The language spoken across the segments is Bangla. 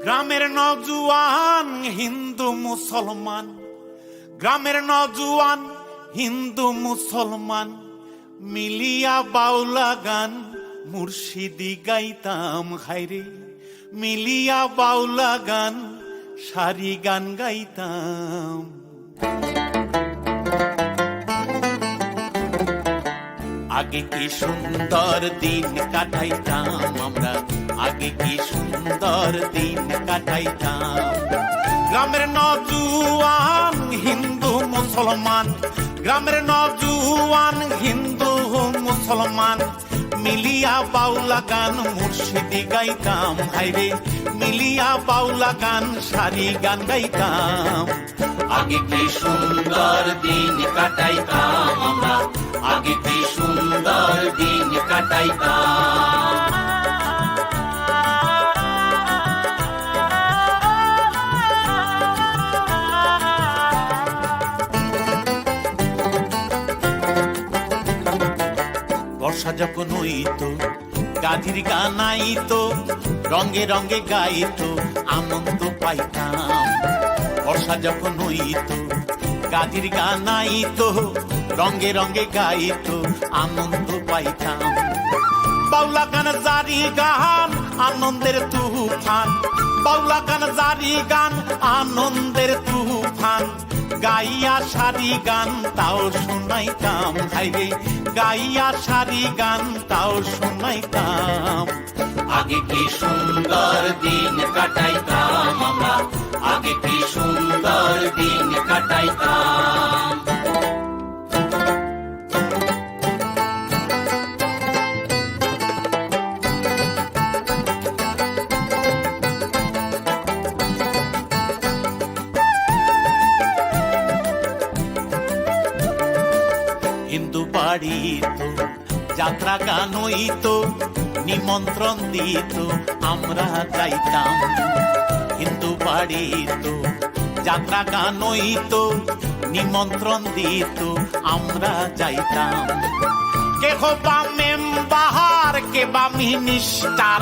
গ্রামের নওজোয়ান হিন্দু মুসলমান, গ্রামের নওজোয়ান হিন্দু মুসলমান মিলিয়া বাউলা গান মুর্শিদি গাইতাম। হায়রে মিলিয়া বাউলা গান সারি গান গাইতাম। আগে কি সুন্দর দিন কাটাইতাম আমরা, আগে কি সুন্দর দিন কাটাইতাম। গ্রামের নওজোয়ান হিন্দু মুসলমান, গ্রামের নওজোয়ান হিন্দু মুসলমান মিলিয়া বাউলা গান মুর্শিদি গাইতাম। হায়রে মিলিয়া বাউলা গান সারি গান গাইতাম। আগে কি সুন্দর দিন কাটাইতাম আমরা, আগে কি সুন্দর দিন কাটাইতাম। বর্ষা যখন হইতো গাধির গান আইতো, রঙে রঙে গাইতো আনন্দ পাইতাম। বর্ষা যখন হইতো গাধির গান আইতো, রঙে রঙে গাইতো আনন্দ পাইতাম। বাউলা গান জারি গান আনন্দের তুফান, বাউলা গান জারি গান আনন্দের তুফান গাইয়া সারি গান তাও শোনাইতাম। হায়রে গাইয়া সারি গান তাও শোনাইতাম। আগে কি সুন্দর দিন কাটাইতাম আমরা, আগে কি সুন্দর দিন কাটাইতাম। হিন্দু বাড়ি তো যাত্রা গান হইতো, নিমন্ত্রণ দিত আমরা যাইতাম। হিন্দু বাড়ি তো যাত্রা গান হইতো, নিমন্ত্রণ দিত আমরা যাইতাম। কে হবা মেম্বার কে বা মিনিস্টার,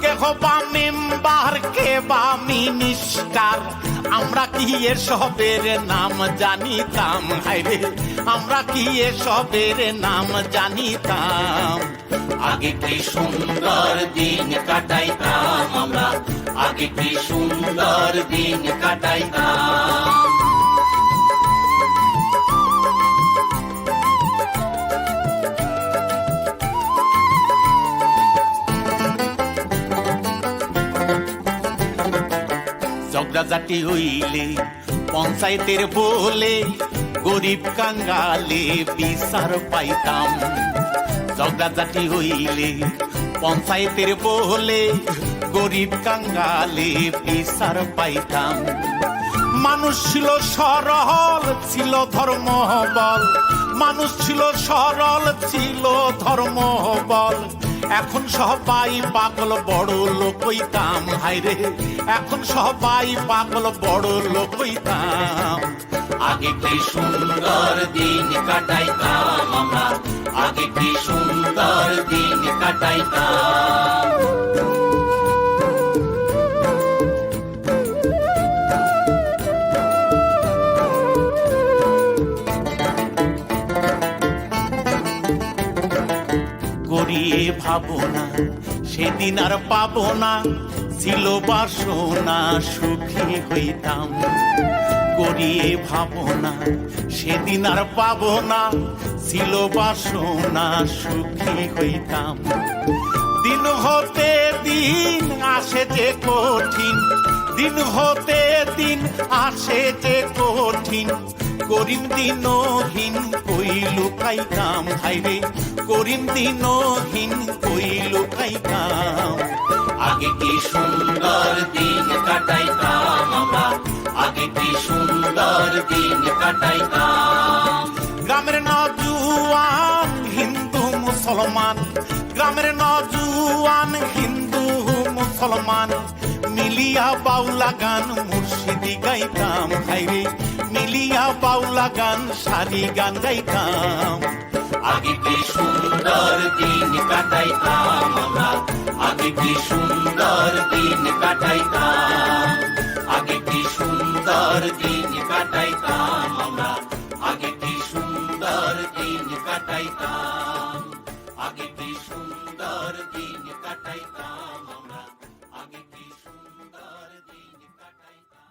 কে হবা মেম্বার কে বা মিনিস্টার আমরা কি এসবের নাম জানিতাম। হায়রে আমরা কি এসবের নাম জানিতাম। আগে কি সুন্দর দিন কাটাইতাম আমরা, আগে কি সুন্দর দিন কাটাইতাম। ঝগড়াঝাটি হইলে পঞ্চায়েতের বলে গরিব কাঙ্গালে বিচার পাইতাম। ঝগড়াঝাটি হইলে পঞ্চায়েতের বলে গরিব কাঙ্গালে বিচার পাইতাম। মানুষ ছিল সরল ছিল ধর্মবল, মানুষ ছিল সরল ছিল ধর্মবল এখন সবাই পাগল বড় লোক হইতাম। হায়রে এখন সবাই পাগল বড় লোক হইতাম। আগে কি সুন্দর দিন কাটাইতাম আমরা, আগে কি সুন্দর দিন কাটাইতাম। গড়িয়ে ভাবনা সেদিন আর পাবো না, ছিল বাসনা সুখী হইতাম। গড়িয়ে ভাবনা সেদিন আর পাবো না, ছিল বাসনা সুখী হইতাম। দিন হতে দিন আসে যে কঠিন, দিন হতে দিন আসে যে কঠিন করিম দিনহীন কই লুকাইতাম। হায়রে করিম দিনহীন কই লুকাইতাম। আগে কি সুন্দর দিন কাটাইতাম আমরা, আগে কি সুন্দর দিন কাটাইতাম। গ্রামের নওজোয়ান হিন্দু মুসলমান, গ্রামের নওজোয়ান হিন্দু মুসলমান মিলিয়া বাউলা গান মুর্শিদি গাইতাম। হায়রে মিলিয়া বাউলা গান সারি গান গাইতাম। আগে কি সুন্দর দিন কাটাইতাম আমরা, আগে কি সুন্দর দিন কাটাইতাম, আগে কি সুন্দর দিন কাটাইতাম আমরা, আগে কি সুন্দর দিন কাটাইতাম, আগে কি সুন্দর দিন কাটাইতাম আমরা, আগে কি সুন্দর দিন কাটাইতাম।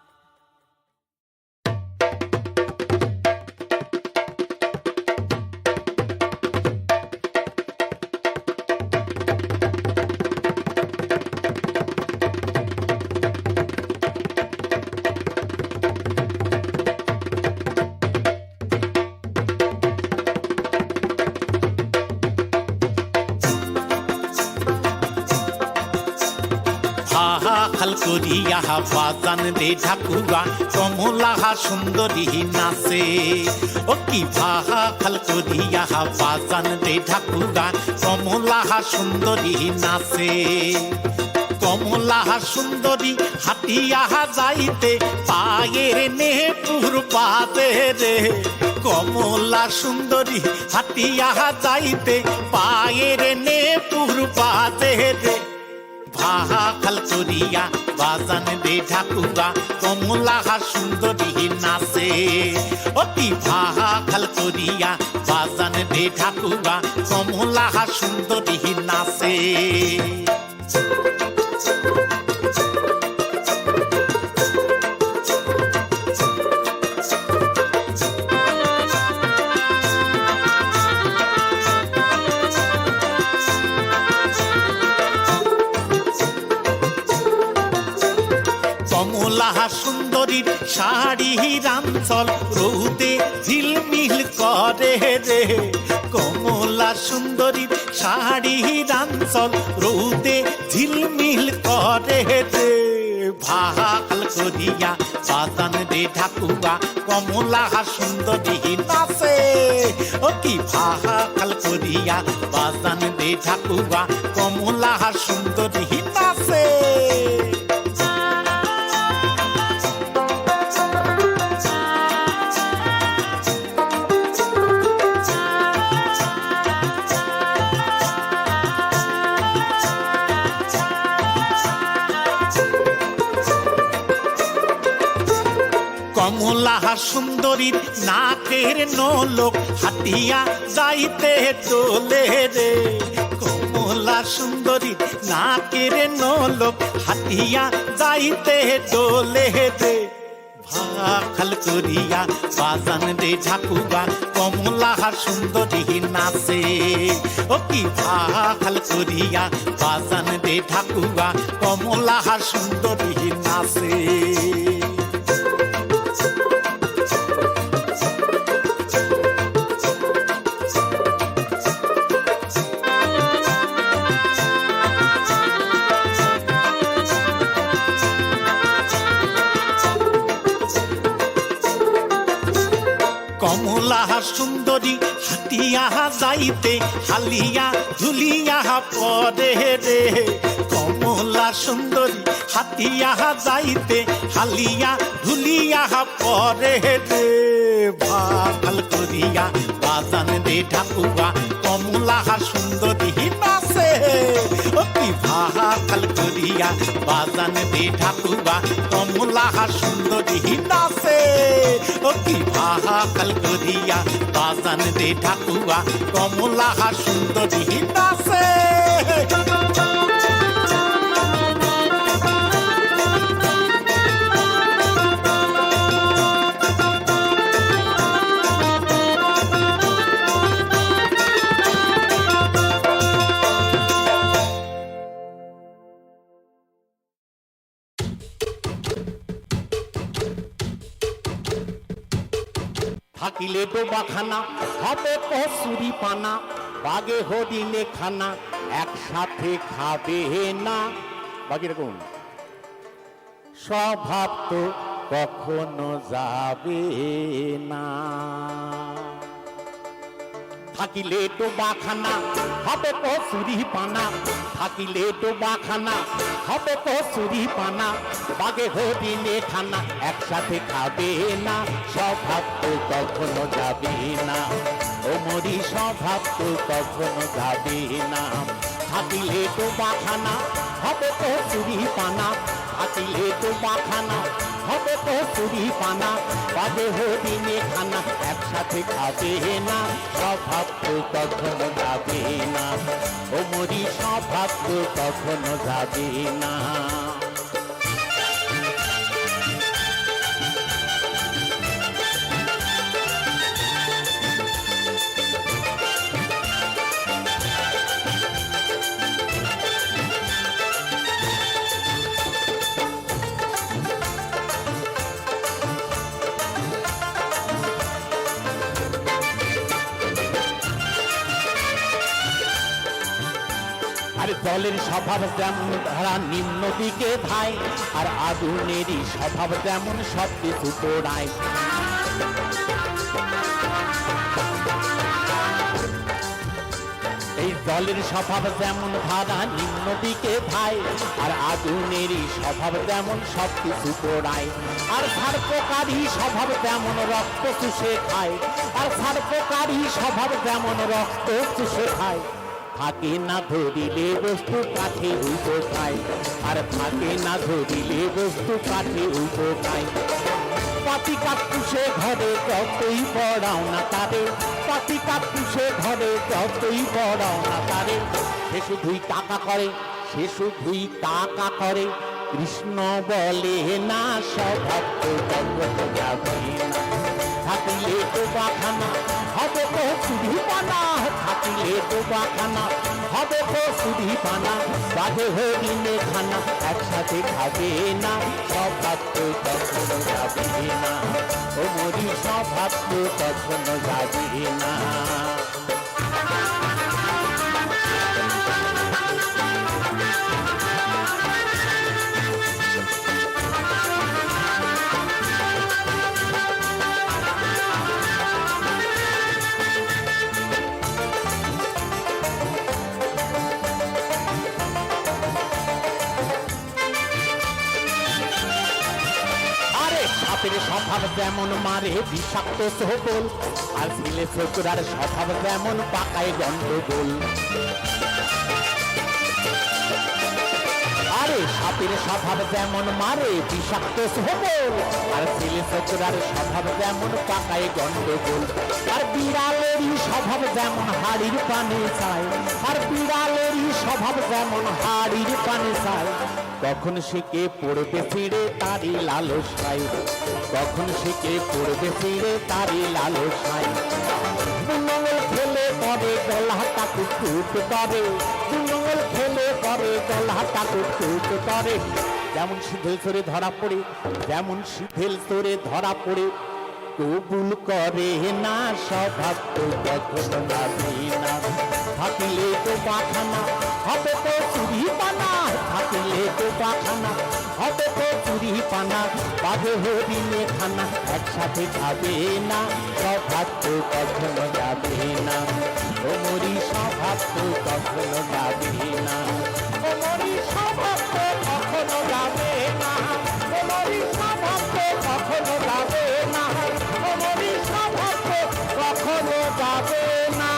হাল করিয়া বাজান দে ঢাকুয়া কমলা সুন্দরী নাচে, ও কি হাল করিয়া বাজান দে ঢাকুয়া কমলা সুন্দরী নাচে। কমলা সুন্দরী হাতিয়া যাইতে পায়ের নে পূর্বাতে রে, কমলা সুন্দরী হাতিয়া যাইতে পায়ের নে পূর্বাতে রে। ভাল করিয়া বাজান দে ঢাকুয়া কমলা সুন্দরী নাচে, অতি ভাল করিয়া বাজান দে ঢাকুয়া কমলা সুন্দরী নাচে। কমলা সুন্দরীর শাড়ির আঁচল রৌদে ঝিলমিল করে রে, কমলা সুন্দরীর শাড়ির আঁচল রৌদে ঝিলমিল করে রে। ভাল করিয়া বাজান দে ঢাকুয়া কমলা সুন্দরী নাচে, ও কি ভাল করিয়া বাজান দে ঢাকুয়া কমলা সুন্দরী নাচে। কমলা সুন্দরীর নাকের নোলক হাতিয়া যাইতে চলে রে, কমলা সুন্দরীর নাকের নোলক হাতিয়া যাইতে চলে রে। ভাল করিয়া বাজান দে ঢাকুয়া কমলা সুন্দরী নাচে, ও কি ভাল করিয়া বাজান দে ঢাকুয়া কমলা সুন্দরী নাচে। কমলা সুন্দরী হাতিয়া যাইতে হালিয়া ঝুলিয়া পরে রে, কমলা সুন্দরী হাতিয়া যাইতে হালিয়া ঝুলিয়া পরে রে। ভাল করিয়া বাজান দে ঢাকুয়া কমলা সুন্দরী নাচে, অতি ভাল করিয়া বাজান দে ঢাকুয়া কমলা সুন্দরী নাচে, অতি ভাল করিয়া বাজান দে ঢাকুয়া কমলা সুন্দরী নাচে। থাকিলে ডোবাখানা হবে কসুরি পানা, বাগে হরিণে খানা একসাথে খাবে না। বাকি রকম স্বভাব তো কখনো যাবে না। থাকিলে ডোবাখানা হবে কসুরি পানা, থাকিলে ডোবাখানা হবে কসুরি পানা, বাগে হরিণে খানা একসাথে খাবে না। স্বভাব তো কখনো যাবে না, ও মরি স্বভাব তো কখনো যাবে না। থাকিলে ডোবাখানা হবে তো চুরি পানা থাকিলে ডোবাখানা হবে তো চুরি পানা বাজে হরিণে খানা একসাথে খাবে না স্বভাব তো কখনো যাবে না ও মরি স্বভাব তো কখনো যাবে না আর জলের স্বভাব যেমন ধারা নিম্ন দিকে ধায় আর আগুনেরই স্বভাব যেমন সব কিছু পোড়ায় এই জলের স্বভাব যেমন ধারা নিম্ন দিকে ধায় আর আগুনেরই স্বভাব যেমন সব কিছু পোড়ায় আর সার্পকারী স্বভাব যেমন রক্ত চুষে খায় আর সার্পকারী স্বভাব যেমন রক্ত চুষে খায় থাকে না ধরিলে বস্তু কাঠে উপকায় আর থাকে না ধরিলে বস্তু কাঠে উপকায় পাতি কাপুষে ঘরে যতই পড়াও না তারে পাতি কাপুষে ঘরে যতই পড়াও না তারে সে শুধুই টাকা করে সে শুধুই টাকা করে কৃষ্ণ বলে না স্বভাব তো কখনো যাবে না থাকিলে ডোবাখানা হবে তো চুরি পানা থাকিলে ডোবাখানা হবে তো চুরি পানা বাজে হরিণে খানা একসাথে খাবে না স্বভাব তো কখনো যাবে না ও মরি স্বভাব তো কখনো যাবে না সাপের স্বভাব যেমন মারে বিষাক্ত সবল আর ছেলে ছোকরার স্বভাব যেমন পাকায় গন্ডগোল আরে সাপের স্বভাব যেমন মারে বিষাক্ত সবল আর ছেলে ছোকরার স্বভাব যেমন পাকায় গন্ডগোল আর বিড়ালেরই স্বভাব যেমন হাড়ির পানে চায় আর বিড়ালেরই স্বভাব যেমন হাড়ির পানে চায় কখন সে কে পড়বে ফিরে তারই লালসায় কখন সে কে পড়বে ফিরে তারই লালসায় দুনঙ্গল খেলে পরে গলাটা কুটকুট করে দুনঙ্গল খেলে পরে গলাটা কুটকুট করে যেমন শিথিল তোরে ধরা পড়ে যেমন শিথিল তোরে ধরা পড়ে কবুল করে না স্বভাব তো কখনো যাবে না থাকিলে তো পাখানা হবে তো চুরি পানা থাকিলে তো পাখানা হবে তো চুরি পানা বাজে হরিণে খানা একসাথে খাবে না স্বভাব তো কখনো যাবে না ও মরি স্বভাব তো কখনো যাবে না ও মরি স্বভাব তো কখনো যাবে না ও মরি স্বভাব তো কখনো যাবে না ও মরি স্বভাব তো কখনো যাবে না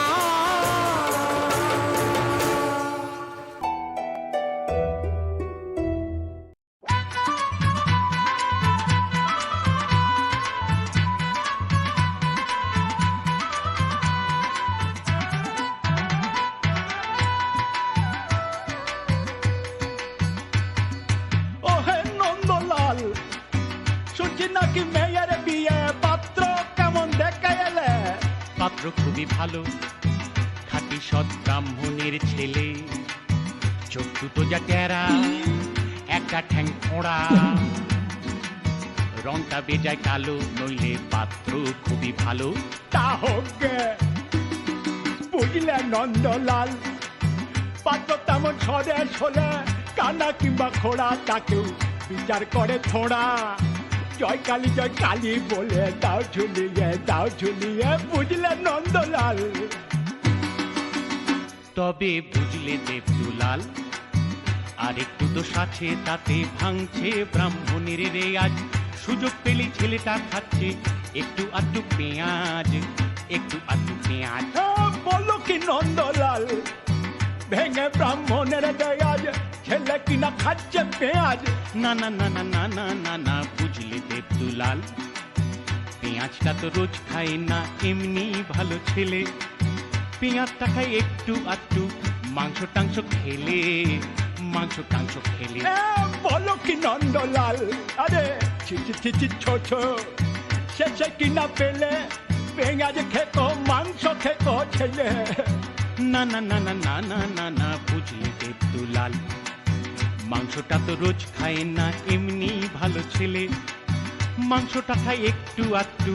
নাকি মেয়ের বিয়ে পাত্র কেমন দেখে এলে পাত্র খুবই ভালো খাঁটি সৎ ব্রাহ্মণের ছেলে চোখ দুটো যা টেরা একটা ঠ্যাং ফোঁড়া রংটা বেজায় কালো নইলে পাত্র খুবই ভালো তা হোক গে, বুঝলে নন্দলাল পাত্র তেমন সদেশ হলে কানা কিংবা খোড়া তাকেও বিচার করে থোড়া জয় কালী বলে দাও ঝুলিয়ে বুঝলে নন্দলাল তবে বুঝলে দেবদুলাল আর একটু দোষ আছে তাতে ভাঙছে ব্রাহ্মণের রেয়াজ সুযোগ পেলে ছেলেটা খাচ্ছে একটু আধটু পেঁয়াজ বলো কি নন্দলাল ভেঙে ব্রাহ্মণের দেয়াজ ছেলে কিনা খাচ্ছে পেঁয়াজ না না না না না না না না বুঝলে দেবদুলাল, পেঁয়াজটা তো রোজ খায় না এমনি ভালো ছেলে, পেঁয়াজটা খায় একটু আধটু, মাংস টাংস খেলে, মাংস টাংস খেলে। বলো কি নন্দলাল, আরে ছিচি ছিচি ছোছো, শেষে কিনা পেলে পেঁয়াজ খেকো মাংস খেকো ছেলে। না না না না না না না না বুঝলে দেবদুলাল, মাংসটা তো রোজ খায় না এমনি ভালো ছেলে, মাংসটা খায় একটু আধটু,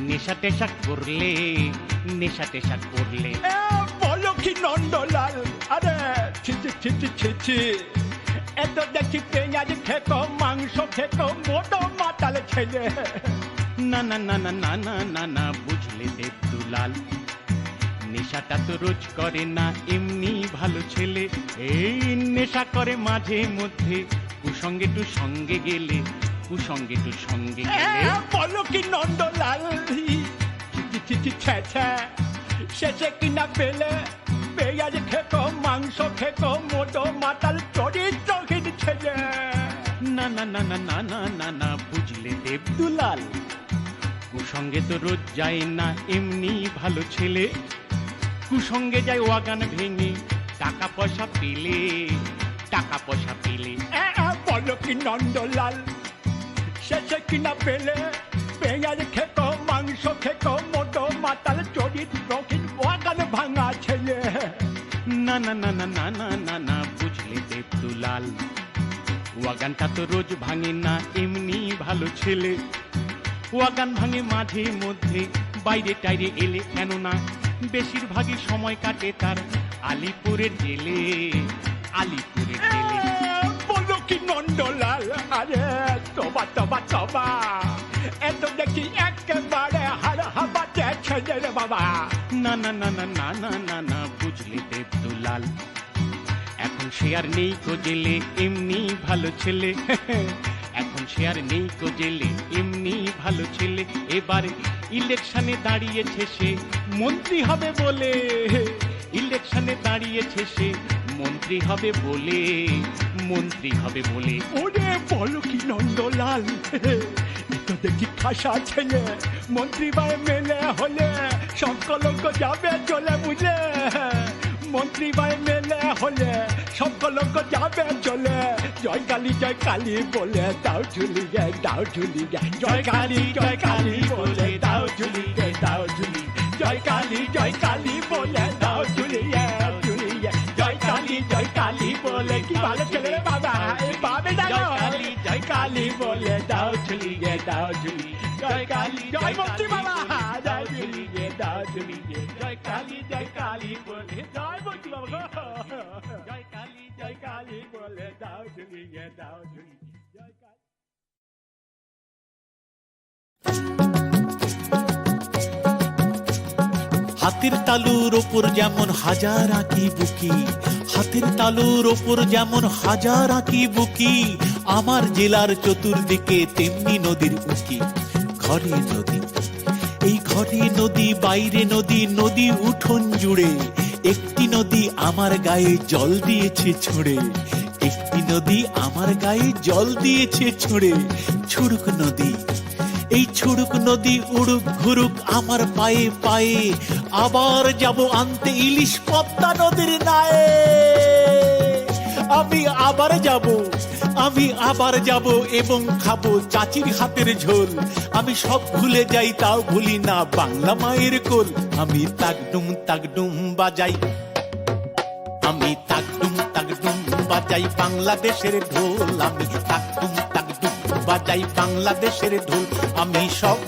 নেশা টেশা করলে, নেশা টেশা করলে। বলো কি নন্দলাল, আরে ছিচি ছিচি ছিচি, এত দেখি পেঁয়াজ খেকো মাংস খেকো মোটো মাতাল ছেলে। না না না না না না না না বুঝলে দেবদুলাল, নেশাটা তো রোজ করে না এমনি ভালো ছেলে, এই নেশা করে মাঝে মধ্যে, কুসঙ্গে টু সঙ্গে গেলে, কুসঙ্গে টু সঙ্গে গেলে। বলো কি নন্দলাল, ছিচি ছিচি ছ্যা, শেষে কিনা পেলে পেঁয়াজ খেকো মাংস খেকো মোটো মাতাল চরিত্রহীন ছেলে। না না না না না না না না বুঝলে দেবদুলাল, কুসঙ্গে তো রোজ যায় না এমনি ভালো ছেলে, কুসঙ্গে যায় ওয়াগান ভেঙে, টাকা পয়সা পেলে, টাকা পয়সা পেলে। বলো কি নন্দলাল, শেষে কিনা পেলে পেঁয়াজ খেকো মাংস খেকো মোটো মাতাল চরিত্রহীন ওয়াগান ভাঙা ছেলে। না না না না না না না না বুঝলে দেবদুলাল, ওয়াগানটা তো রোজ ভাঙে না এমনি ভালো ছেলে, ওয়াগান ভাঙে মাঝে মধ্যে, বাইরে টাইরে এলে, কেননা বেশিরভাগই সময় কাটে তার আলিপুরের জেলে, আলিপুরের জেলে। বলো কি নন্দলাল, আরে তবা তবা তবা, এত দেখি একেবারে হাড় হাবাতে ছেলে রে বাবা। না না না না না না না না বুঝলে দেবদুলাল, এখন সে আর নেই কো জেলে এমনি ভালো ছেলে, এখন সে আর নেই কো জেলে এমনি ভালো ছেলে, এবারে ইলেকশনে দাঁড়িয়েছে সে মন্ত্রী হবে বলে, ইলেকশনে দাঁড়িয়েছে সে মন্ত্রী হবে বলে, মন্ত্রী হবে বলে। ওরে বলো কি নন্দলাল, এত দেখি খাসা ছেলে, মন্ত্রী ভাই মেলে হলে সব কলঙ্ক যাবে চলে বুঝলে, মন্ত্রী ভাই মেলে হলে সব কলঙ্ক যাবে চলে। জয় কালী বলে দাও ঝুলি গে দাও ঝুলি গে, জয় কালী বলে দাও ঝুলি গে দাও ঝুলি, জয় কালী বলে দাও ঝুলি গে ঝুলি গে, জয় কালী বলে কি ভালো ছেলে রে বাবা, এই বাবে জানো জয় কালী বলে দাও ঝুলি গে দাও ঝুলি, জয় মন্ত্রী বাবা দাও ঝুলি গে দাও ঝুলি গে, জয় কালী বলে জয় মন্ত্রী বাবা, জয় কালী বলে দাও ঝুলি গে দাও ঝুলি, জয় কালী। হাতের তালুর ওপর যেমন হাজার আঁকি বুকি, হাতের তালুর ওপর যেমন হাজার আঁকি বুকি, আমার জেলার চতুর্দিকে তেমনি নদীর উকি। ঘরে নদী, এই ঘরে নদী, বাইরে নদী, নদী উঠোন জুড়ে, একটি নদী আমার গায়ে জল দিয়েছে ছুঁড়ে, একটি নদী আমার গায়ে জল দিয়েছে ছুঁড়ে। ছুড়ুক নদী, এই ছুড়ুক নদী, উড়ুক ঘুরুক আমার পায়ে পায়ে, আবার যাব আনতে ইলিশ পদ্মা নদীর নায়ে। আমি আবার যাব এবং খাবো চাচির হাতের ঝোল, আমি সব ভুলে যাই তাও ভুলি না বাংলা মায়ের কোল। আমি তাকডুম তাকডুম বাজাই, আমি তাকডুম তাকডুম বাজাই বাংলাদেশের ঢোল, আমি তাকডুম তাকডুম বাজাই বাংলাদেশের ঢোল। আমি সব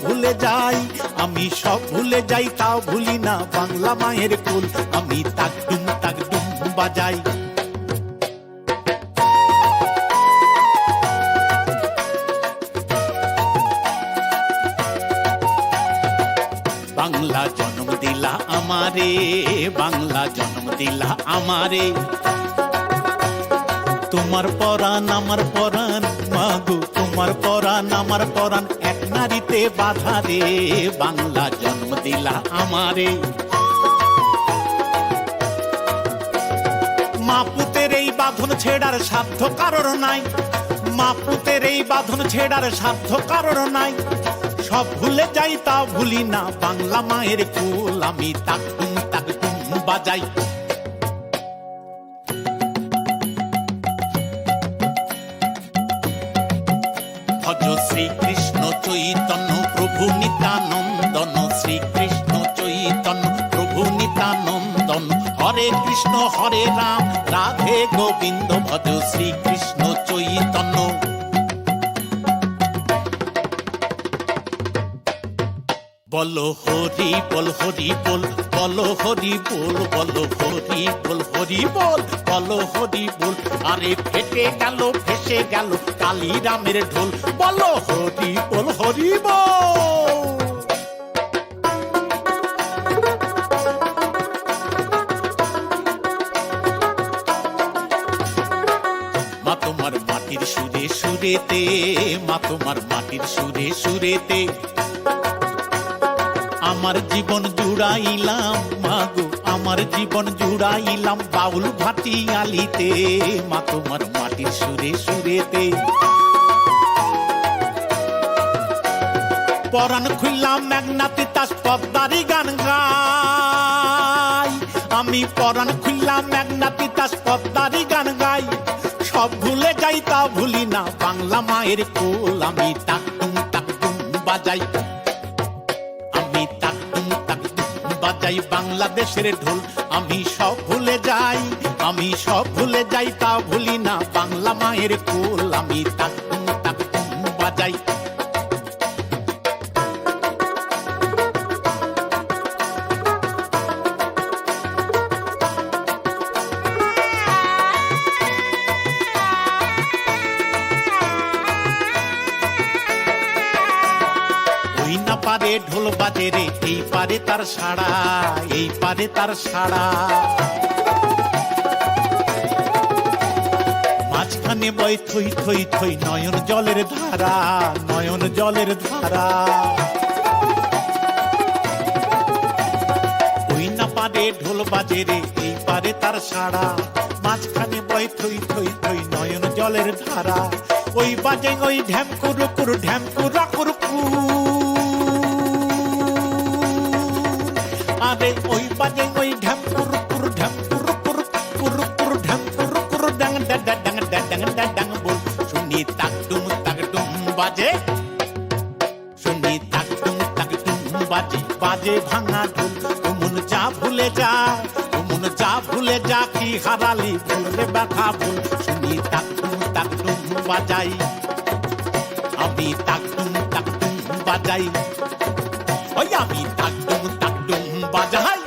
ভুলে যাই তাও ভুলি না বাংলা মায়ের কোল, আমি তাকডুম তাকডুম বাজাই। বাংলা জন্ম দিলা আমারে, বাংলা জন্ম দিলা আমারে, তোমার পরাণ আমার পরাণ, মাগো তোমার পরাণ আমার পরাণ, এক নারীতে বাধা রে। বাংলা জন্ম দিলা আমারে, মা পুতের এই বাঁধন ছেড়ার সাধ্য কারোর নাই, মা পুতের এই বাঁধন ছেড়ার সাধ্য কারোর নাই। সব ভুলে যাই তা ভুলি না বাংলা মায়ের কুল, আমি তাক টুম বাজাই। ভজ শ্রীকৃষ্ণ চৈতন্য প্রভু নিত্যানন্দন, শ্রীকৃষ্ণ চৈতন্য প্রভু নিত্যানন্দন। হরে কৃষ্ণ হরে রাম রাধে গোবিন্দ, ভজ শ্রীকৃষ্ণ চৈতন্য। বলো হরি বল হরি বল, বলো হরি বল, বলো হরি বল হরি বল, বলো হরি বল। আরে ফেটে গেল ফেসে গেল কালী রামের ঢোল, বলো হরি বল হরি বল। মা তোমার মাটির সুরে সুরেতে, মা তোমার মাটির সুরে সুরেতে আমার জীবন জুড়াইলাম, মাগো আমার জীবন জুড়াইলাম বাউল ভাটিয়ালিতে, মা তোমার মাটির সুরে সুরেতে। পরাণ খুললাম মেঘনাতি তাস পদ্মারি গান গাই, আমি পরাণ খুললাম মেঘনাতি তাস পদ্মারি গান গাই। সব ভুলে যাই তা ভুলি না বাংলা মায়ের কোল, আমি টাক টুম বাজাই, আমি টাক টুম বাজাই বাংলাদেশের ঢোল। আমি সব ভুলে যাই, আমি সব ভুলে যাই তা ভুলি না বাংলা মায়ের কোল, আমি টাক টুম বাজাই। পারে ঢোল বাজে রে, এই পারে তার সাড়া, এই পারে তার সাড়া। মাঝখানে বয় থই থই থই নয়ন জলের ধারা, নয়ন জলের ধারা। ওই না পারে ঢোল বাজে রে, এই পারে তার সাড়া। মাঝখানে বয় থই থই থই নয়ন জলের ধারা। ওই বাজে ওই ঢ্যাম কুরু কুরু ঢ্যাম কুরা কুরু কুরু। আরে ওই বাজে ওই ঢ্যাম কুরু কুরু ঢ্যাম কুরু কুরু কুরু কুরু ঢ্যাম কুরু কুরু ড্যাং ড্যাং ড্যাং ড্যাং ড্যাং ড্যাং বল। শুনি তাক টুম বাজে, শুনি তাক টুম বাজে, বাজে ভাঙা ঢোল। মন যা ভুলে যা, মন যা ভুলে যা কি হারালি ভুলে ব্যথা ভুল। শুনি তাক টুম বাজাই, আমি তাক টুম বাজাই, ওই আমি তাক টুম বাজাই।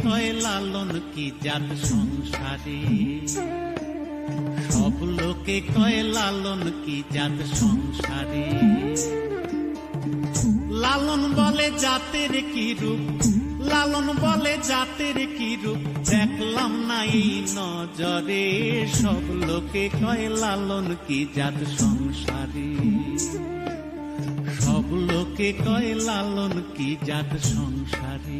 কয় লালন কি জাত সংসারে, সব লোকে কয় লালন কি জাত সংসারে। লালন বলে জাতের কি রূপ, লালন বলে জাতের কি রূপ, দেখলাম না এই নজরে। সব লোকে কয় লালন কি জাত সংসারে, সব লোকে কয় লালন কি জাত সংসারে।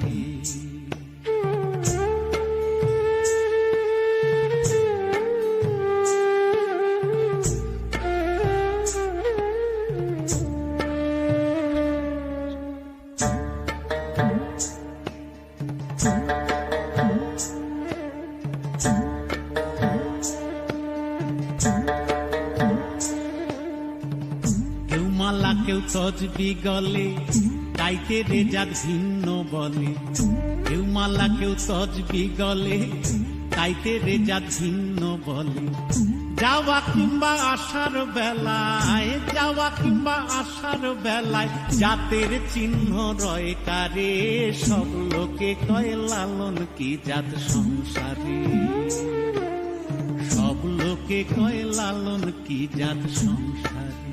কেউ তজবি গলে গাইতে রে জাত ভিন্ন বলে। কেউ মালা কেউ তজবি গলে গাইতে রে জাত ভিন্ন বলে। যাওয়া কিংবা আসার বেলায়, যাওয়া কিংবা আসার বেলায় জাতের চিহ্ন রয় কারে, সব লোকে কয় লালন কি জাত সংসারে, সব লোকে কয় লালন কি জাত সংসারে।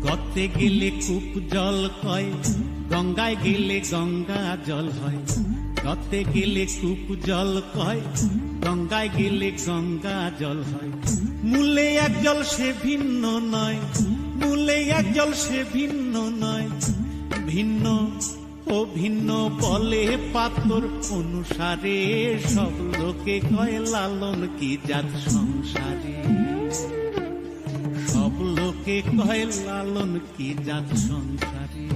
গতে গেলে কূপ জল কয়, গঙ্গায় গেলে গঙ্গা জল হয়। গতে গেলে কূপ জল কয়, গঙ্গায় গেলে গঙ্গা জল হয়। মূলে এক জল সে ভিন্ন নয়, মূলে এক জল সে ভিন্ন নয়। ভিন্ন ও ভিন্ন বলে পাতর অনুসারে, সব লোকে কয় লালন কি জাত সংসারে, সব লোকে কয় লালন কি জাত সংসারে।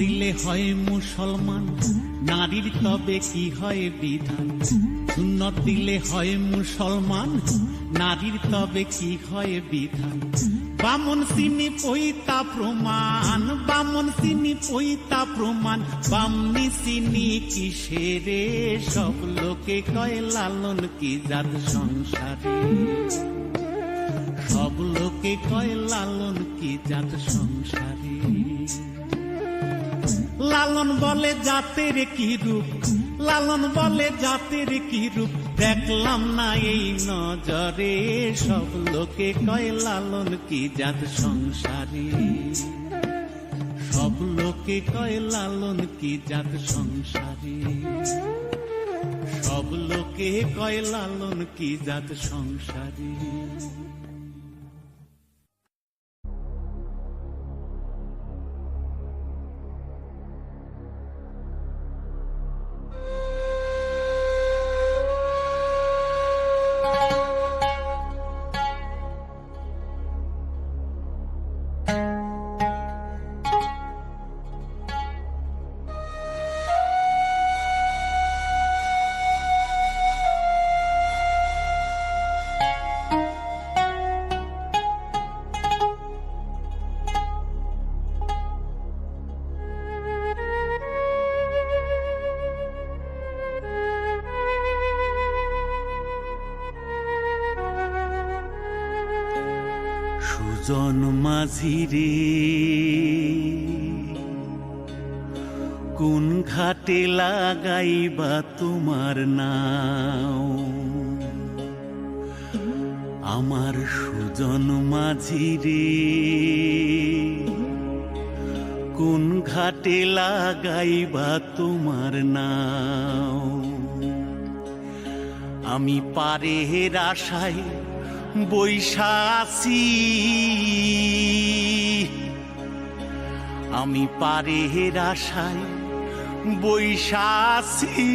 দিলে হয় মুসলমান, নারীর তবে কি হয় বিধান। সুন্নত দিলে হয় মুসলমান, নারীর তবে কি হয় বিধান। বামন চিনি পৈতা প্রমাণ, বামন চিনি পৈতা প্রমাণ। বামনি চিনি কিসেরে, সব লোকে কয় লালন কি জাত সংসারে, সব লোকে কয় লালন কি জাত সংসারে। লালন বলে জাতের কি রূপ, লালন বলে জাতের কি রূপ। দেখলাম না এই নজরে, সব লোকে কয় লালন কি জাত সংসারে, সব লোকে কয় লালন কি জাত সংসারে, সব লোকে কয় লালন কি জাত সংসারে। সুজন মাঝি রে, কোন ঘাটে লাগাইবা তোমার নাও। আমার সুজন মাঝি রে, কোন ঘাটে লাগাইবা তোমার নাও। আমি পারের আশায় বৈশা আছি, আমি পারের আশায় বৈশা আছি।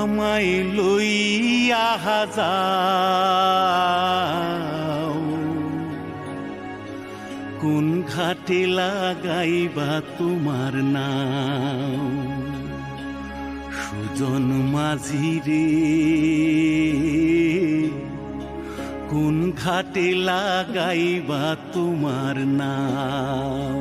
আমায় লইয়া যাও, কোন ঘাটে লাগাইবা তোমার নাও। সুজন মাঝি রে, কোন ঘাটে লাগাইবা তোমার নাও।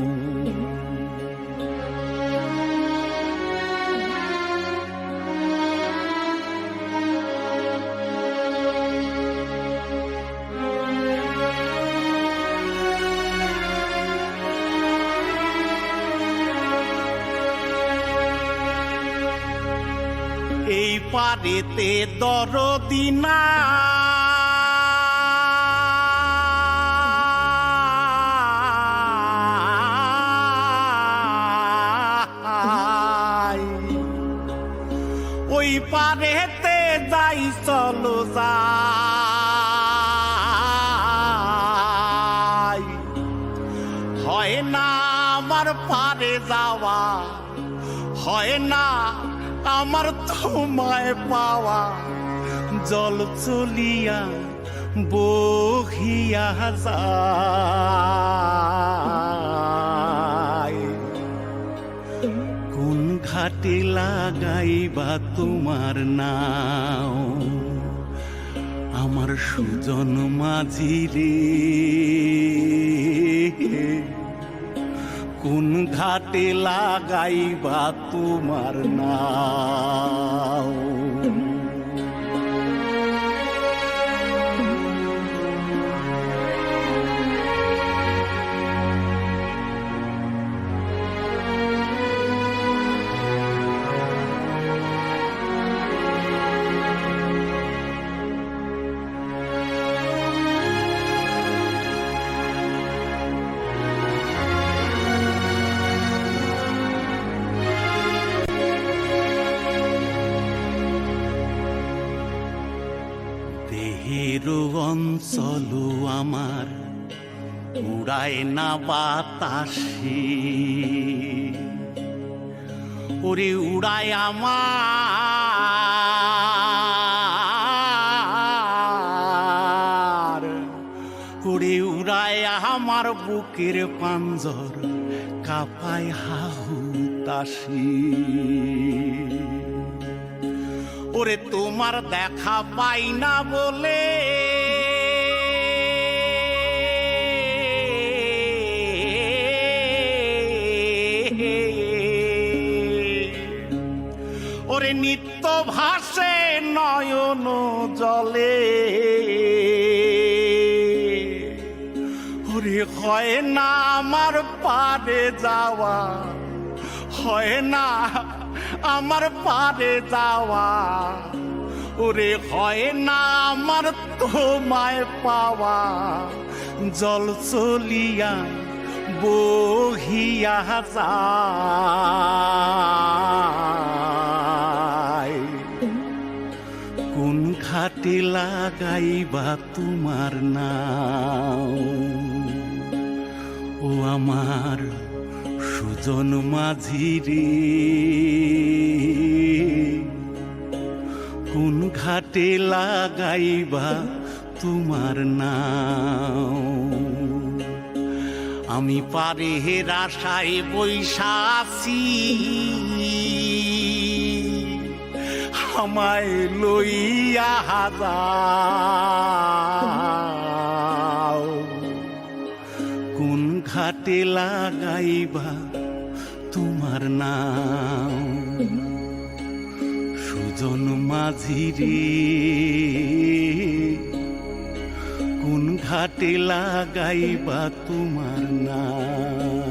এই পারেতে দরদি না, পারেতে যাই চলো যাই, হয় না আমার পারে যাওয়া, হয় না আমার তোমায় পাওয়া, জল চলিয়া বহিয়া যায়। কোন ঘাটে লাগাইবা তোমার নাও আমার সুজন মাঝি রে, কোন ঘাটে লাগাইবা তোমার নাও। দেহের অঞ্চল আমার উড়ায় না বাতাসে, ওরে উড়ায় আমার, ওরে উড়ায় আমার বুকের পাঞ্জর কাঁপায় হাহুতাশি। ওরে তোমার দেখা পাই না বলে ওরে নিত্য ভাসে নয়ন জলে, ওরে হয় না আমার পারে যাওয়া, হয় না আমার পারে যাওয়া, ওরে হয় না আমার তোমায় পাওয়া, জল চলিয়া বহিয়া যায়। কোন ঘাটে লাগাইবা তোমার নাও ও আমার সুজন মাঝি রে, কোন ঘাটে লাগাইবা তোমার নাও। আমি পারে হের আশায় বৈশাসি, আমায় লইয়া যাও। কোন ঘাটে লাগাইবা তোমার নাও সুজন মাঝি রে, কোন ঘাটে লাগাইবা তোমার নাম।